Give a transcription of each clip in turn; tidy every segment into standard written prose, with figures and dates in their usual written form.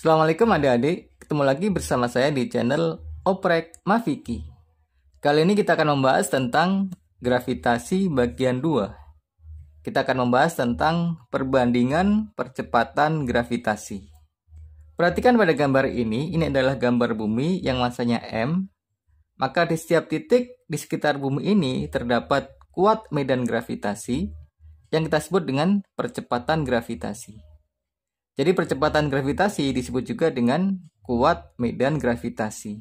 Assalamualaikum adik-adik, ketemu lagi bersama saya di channel Oprek Mafiki. Kali ini kita akan membahas tentang gravitasi bagian 2. Kita akan membahas tentang perbandingan percepatan gravitasi. Perhatikan pada gambar ini adalah gambar bumi yang masanya M. Maka di setiap titik di sekitar bumi ini terdapat kuat medan gravitasi yang kita sebut dengan percepatan gravitasi. Jadi percepatan gravitasi disebut juga dengan kuat medan gravitasi.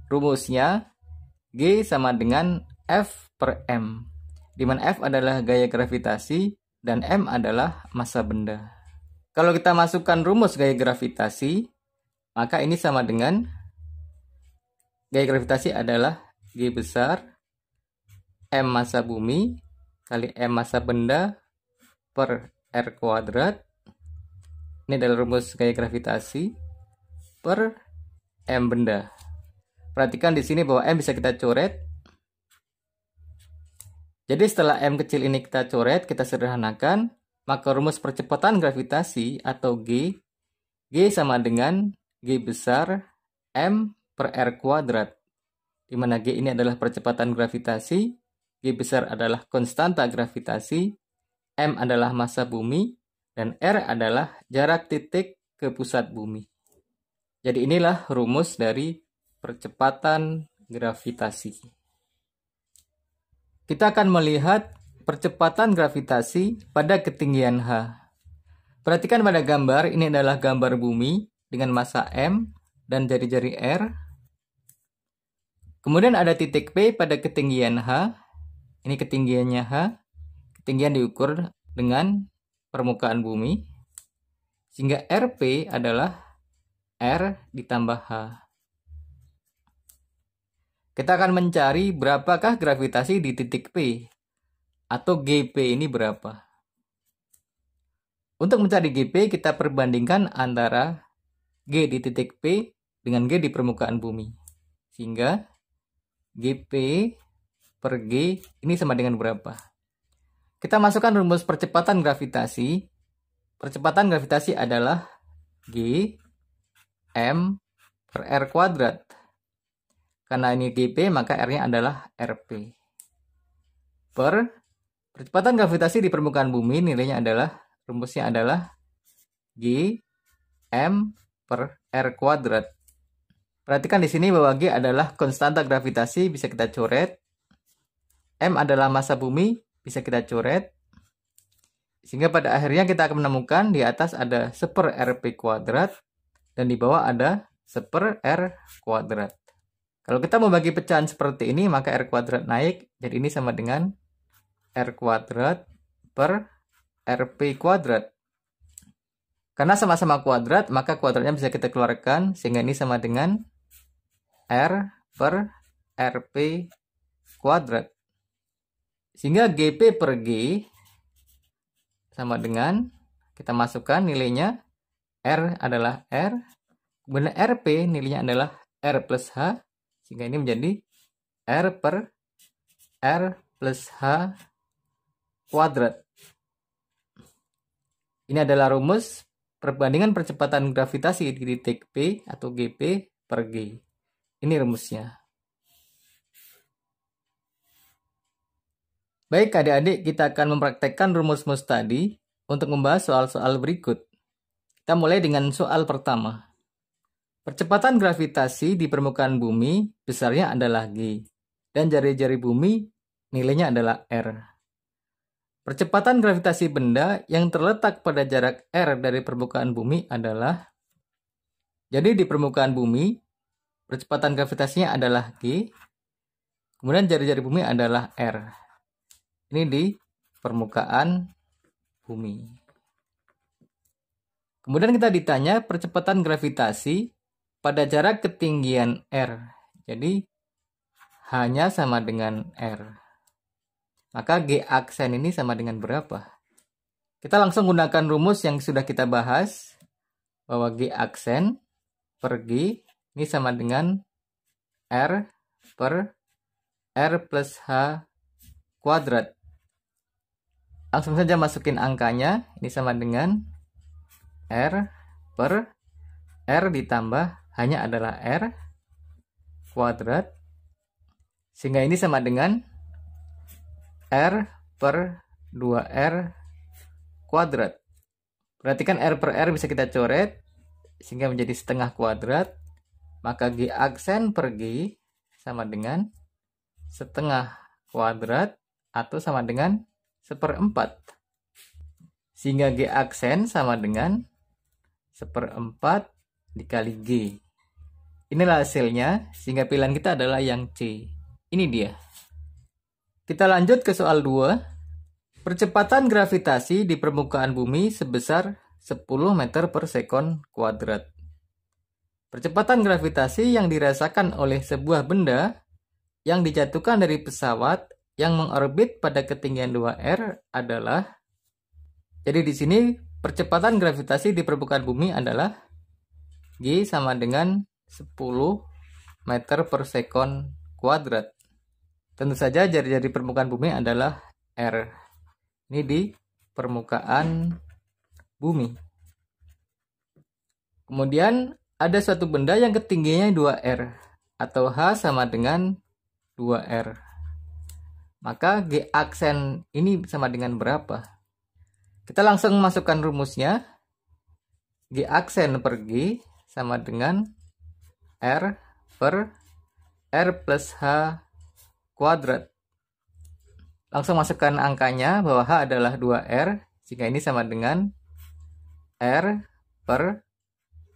Rumusnya G sama dengan F per M, di mana F adalah gaya gravitasi dan M adalah massa benda. Kalau kita masukkan rumus gaya gravitasi, maka ini sama dengan gaya gravitasi adalah G besar M massa bumi kali M massa benda per R kuadrat. Ini adalah rumus gaya gravitasi per M benda. Perhatikan di sini bahwa M bisa kita coret. Jadi setelah M kecil ini kita coret, kita sederhanakan, maka rumus percepatan gravitasi atau G sama dengan G besar M per R kuadrat. Di mana G ini adalah percepatan gravitasi, G besar adalah konstanta gravitasi, M adalah massa bumi, dan R adalah jarak titik ke pusat bumi. Jadi inilah rumus dari percepatan gravitasi. Kita akan melihat percepatan gravitasi pada ketinggian H. Perhatikan pada gambar, ini adalah gambar bumi dengan massa M dan jari-jari R. Kemudian ada titik P pada ketinggian H. Ini ketinggiannya H. Ketinggian diukur dengan permukaan bumi, sehingga RP adalah R ditambah H. Kita akan mencari berapakah gravitasi di titik P, atau GP ini berapa. Untuk mencari GP, kita perbandingkan antara G di titik P dengan G di permukaan bumi. Sehingga GP per G ini sama dengan berapa? Kita masukkan rumus percepatan gravitasi. Percepatan gravitasi adalah G M per R kuadrat. Karena ini GP, maka R-nya adalah RP. Per percepatan gravitasi di permukaan bumi, nilainya adalah, rumusnya adalah G M per R kuadrat. Perhatikan di sini bahwa G adalah konstanta gravitasi, bisa kita coret. M adalah massa bumi, bisa kita coret, sehingga pada akhirnya kita akan menemukan di atas ada 1 per RP kuadrat dan di bawah ada 1 per R kuadrat. Kalau kita membagi pecahan seperti ini, maka R kuadrat naik, jadi ini sama dengan R kuadrat per RP kuadrat. Karena sama-sama kuadrat, maka kuadratnya bisa kita keluarkan, sehingga ini sama dengan R per RP kuadrat. Sehingga GP per G sama dengan, kita masukkan nilainya, R adalah R, kemudian RP nilainya adalah R plus H, sehingga ini menjadi R per R plus H kuadrat. Ini adalah rumus perbandingan percepatan gravitasi di titik P atau GP per G. Ini rumusnya. Baik adik-adik, kita akan mempraktekkan rumus-rumus tadi untuk membahas soal-soal berikut. Kita mulai dengan soal pertama. Percepatan gravitasi di permukaan bumi besarnya adalah G, dan jari-jari bumi nilainya adalah R. Percepatan gravitasi benda yang terletak pada jarak R dari permukaan bumi adalah, jadi di permukaan bumi, percepatan gravitasinya adalah G, kemudian jari-jari bumi adalah R. Ini di permukaan bumi. Kemudian kita ditanya percepatan gravitasi pada jarak ketinggian R. Jadi H-nya sama dengan R. Maka G aksen ini sama dengan berapa? Kita langsung gunakan rumus yang sudah kita bahas, bahwa G aksen per G ini sama dengan R per R plus H kuadrat. Langsung saja masukin angkanya, ini sama dengan R per R ditambah hanya adalah R kuadrat, sehingga ini sama dengan R per 2R kuadrat. Perhatikan R per R bisa kita coret sehingga menjadi setengah kuadrat, maka G aksen per G sama dengan setengah kuadrat atau sama dengan 1/4. Sehingga G aksen sama dengan 1/4 dikali G. Inilah hasilnya, sehingga pilihan kita adalah yang C. Ini dia. Kita lanjut ke soal 2. Percepatan gravitasi di permukaan bumi sebesar 10 meter per sekon kuadrat. Percepatan gravitasi yang dirasakan oleh sebuah benda yang dijatuhkan dari pesawat yang mengorbit pada ketinggian 2R adalah, jadi di sini percepatan gravitasi di permukaan bumi adalah G sama dengan 10 meter per sekon kuadrat. Tentu saja jari-jari permukaan bumi adalah R. Ini di permukaan bumi. Kemudian ada suatu benda yang ketinggiannya 2R atau H sama dengan 2R. Maka G aksen ini sama dengan berapa? Kita langsung masukkan rumusnya. G aksen per G sama dengan R per R plus H kuadrat. Langsung masukkan angkanya bahwa H adalah 2R, sehingga ini sama dengan R per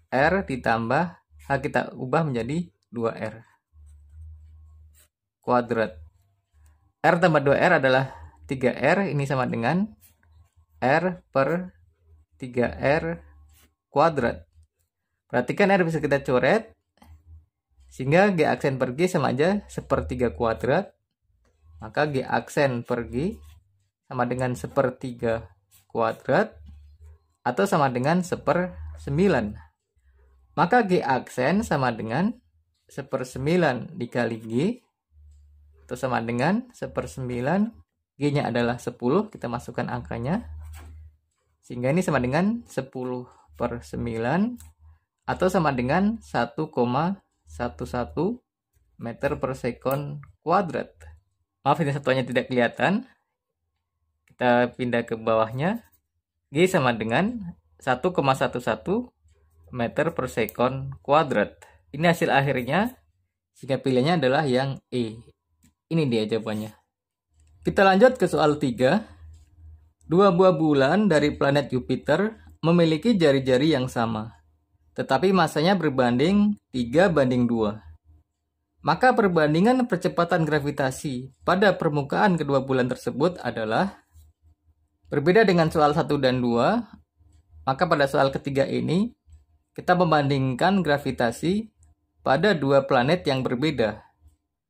R ditambah H kita ubah menjadi 2R kuadrat. R tambah 2R adalah 3R, ini sama dengan R per 3R kuadrat. Perhatikan R bisa kita coret, sehingga G aksen per G sama aja 1/3 kuadrat. Maka G aksen per G sama dengan 1/3 kuadrat atau sama dengan 1/9. Maka G aksen sama dengan 1/9 dikali G atau sama dengan 1/9. G-nya adalah 10, kita masukkan angkanya. Sehingga ini sama dengan 10/9 atau sama dengan 1,11 meter per sekon kuadrat. Maaf, ini satuannya tidak kelihatan. Kita pindah ke bawahnya. G sama dengan 1,11 meter per sekon kuadrat. Ini hasil akhirnya, sehingga pilihannya adalah yang E. Ini dia jawabannya. Kita lanjut ke soal 3. Dua buah bulan dari planet Jupiter memiliki jari-jari yang sama, tetapi masanya berbanding 3:2. Maka perbandingan percepatan gravitasi pada permukaan kedua bulan tersebut adalah, berbeda dengan soal 1 dan 2, maka pada soal ketiga ini kita membandingkan gravitasi pada dua planet yang berbeda,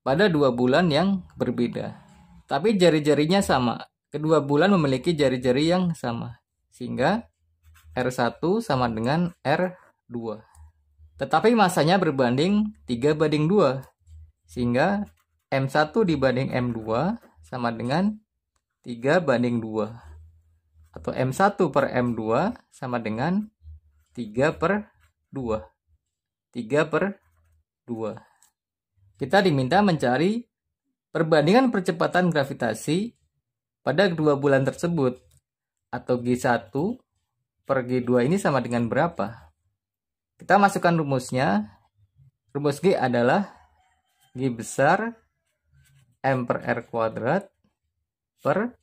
pada dua bulan yang berbeda. Tapi jari-jarinya sama, kedua bulan memiliki jari-jari yang sama, sehingga R1 sama dengan R2. Tetapi masanya berbanding 3:2, sehingga M1 dibanding M2 sama dengan 3:2. Atau M1 per M2 sama dengan 3/2. 3/2. Kita diminta mencari perbandingan percepatan gravitasi pada kedua bulan tersebut. Atau G1 per G2 ini sama dengan berapa? Kita masukkan rumusnya. Rumus G adalah G besar M per R kuadrat per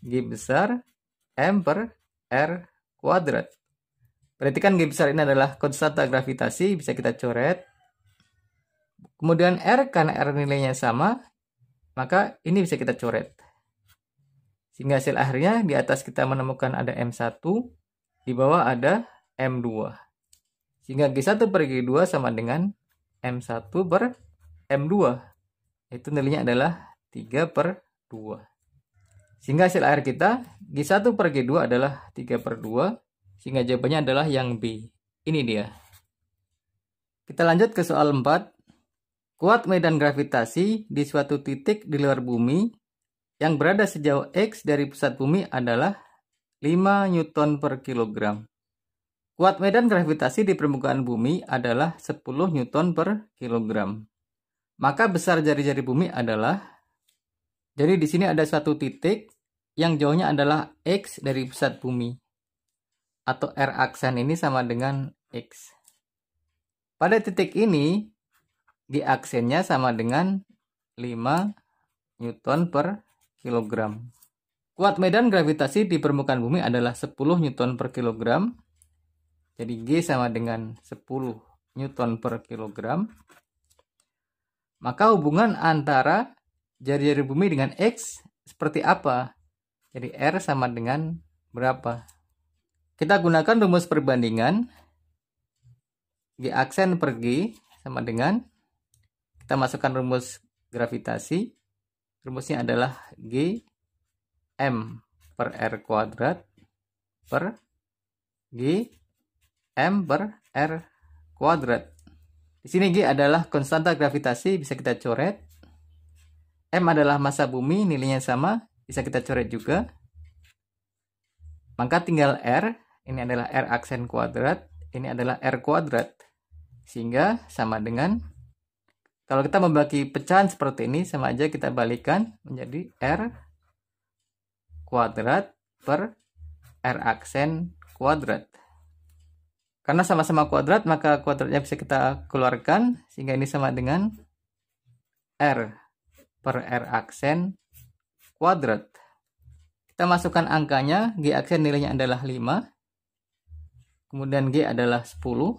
G besar M per R kuadrat. Perhatikan G besar ini adalah konstanta gravitasi, bisa kita coret. Kemudian R, karena R nilainya sama, maka ini bisa kita coret. Sehingga hasil akhirnya di atas kita menemukan ada M1, di bawah ada M2. Sehingga G1 per G2 sama dengan M1 per M2. Itu nilainya adalah 3/2. Sehingga hasil akhir kita G1 per G2 adalah 3/2. Sehingga jawabannya adalah yang B. Ini dia. Kita lanjut ke soal 4. Kuat medan gravitasi di suatu titik di luar bumi yang berada sejauh X dari pusat bumi adalah 5 Newton per kilogram. Kuat medan gravitasi di permukaan bumi adalah 10 Newton per kilogram. Maka besar jari-jari bumi adalah, jadi di sini ada suatu titik yang jauhnya adalah X dari pusat bumi. Atau R aksen ini sama dengan X. Pada titik ini, G aksennya sama dengan 5 Newton per kilogram. Kuat medan gravitasi di permukaan bumi adalah 10 Newton per kilogram. Jadi G sama dengan 10 Newton per kilogram. Maka hubungan antara jari-jari bumi dengan X seperti apa? Jadi R sama dengan berapa? Kita gunakan rumus perbandingan. G aksen per G sama dengan, kita masukkan rumus gravitasi. Rumusnya adalah G M per R kuadrat per G M per R kuadrat. Di sini G adalah konstanta gravitasi, bisa kita coret. M adalah massa bumi, nilainya sama, bisa kita coret juga. Maka tinggal R, ini adalah R aksen kuadrat, ini adalah R kuadrat. Sehingga sama dengan, kalau kita membagi pecahan seperti ini, sama aja kita balikan menjadi R kuadrat per R aksen kuadrat. Karena sama-sama kuadrat, maka kuadratnya bisa kita keluarkan, sehingga ini sama dengan R per R aksen kuadrat. Kita masukkan angkanya, G aksen nilainya adalah 5, kemudian G adalah 10,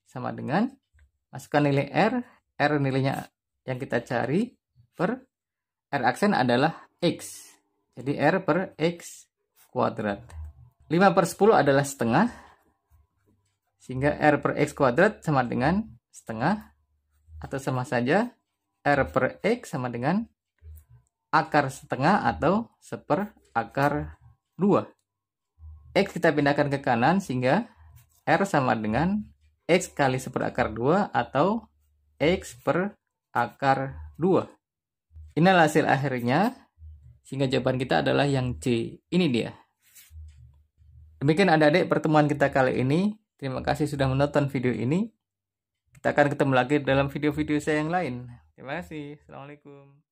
sama dengan, masukkan nilai R nilainya yang kita cari, per R aksen adalah X. Jadi R per X kuadrat. 5 per 10 adalah setengah, sehingga R per X kuadrat sama dengan setengah, atau sama saja R per X sama dengan akar setengah atau seper akar 2. X kita pindahkan ke kanan sehingga R sama dengan X kali seper akar 2 atau X per akar 2. Inilah hasil akhirnya, sehingga jawaban kita adalah yang C. Ini dia. Demikian adik-adik pertemuan kita kali ini. Terima kasih sudah menonton video ini. Kita akan ketemu lagi dalam video-video saya yang lain. Terima kasih. Assalamualaikum.